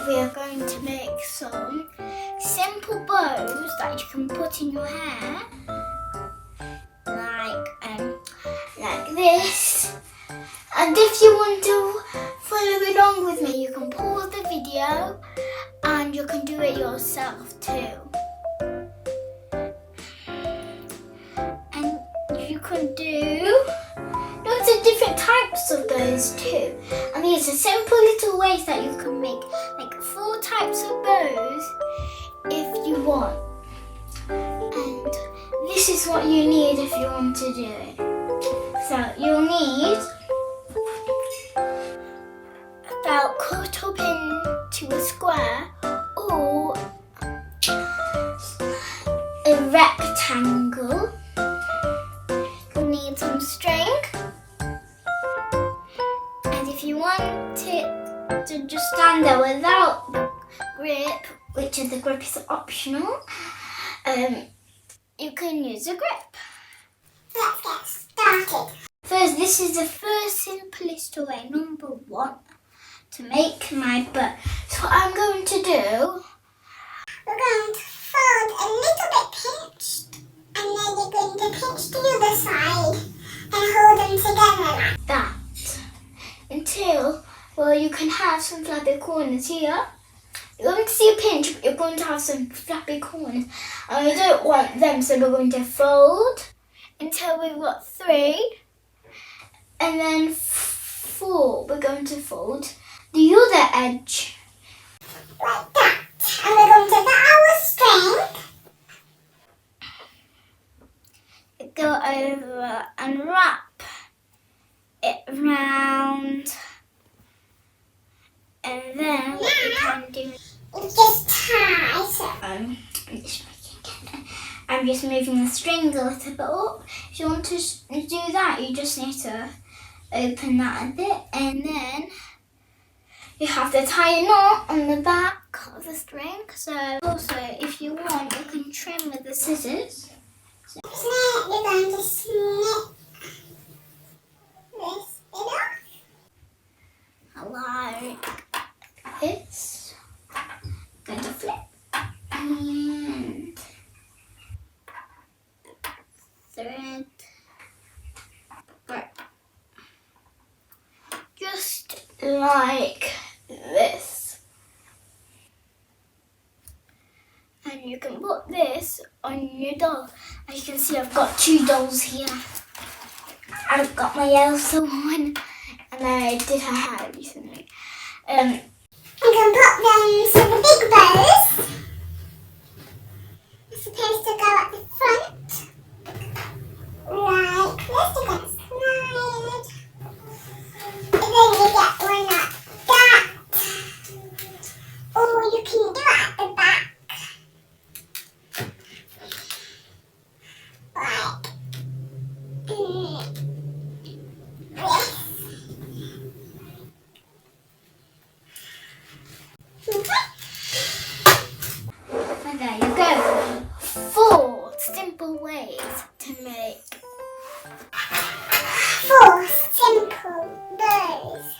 we are going to make some simple bows that you can put in your hair, like this. And if you want to follow along with me, you can pause the video and you can do it yourself too. And you can do loads of different types of bows too. And these are simple little ways that you can make like 4 types of bows if you want. And this is what you need if you want to do it. So you'll need about cut up into a square or a rectangle. You'll need some string, and if you want it to just stand there without the grip, which is the grip is optional, you can use a grip. Let's get started. First, this is the first simplest way, number 1, to make my bow. So what I'm going to do, we're going to fold a little bit pinched, and then you're going to pinch the other side and hold them together like that until, well, you can have some flappy corners here. You're going to see a pinch, but you're going to have some flappy corners. And we don't want them, so we're going to fold until we've got 3. And then 4, we're going to fold the other edge. Like that. And we're going to get our string. Go over and wrap it round. And then what you can do is just tie. So I'm just moving the string a little bit up. If you want to do that, you just need to open that a bit, and then you have to tie a knot on the back of the string. So also, if you want, you can trim with the scissors. So we're going to snip this bit off. Like this. Going to flip and thread. Right. Just like this. And you can put this on your doll. As you can see, I've got 2 dolls here. I've got my Elsa one, and I did her hair recently. You can put them to the big bows. It's supposed to go at the front. Like this, you can slide. And then you get one like that. Or you can do it at the back. Like this. And there you go. 4 simple ways to make 4 simple bows.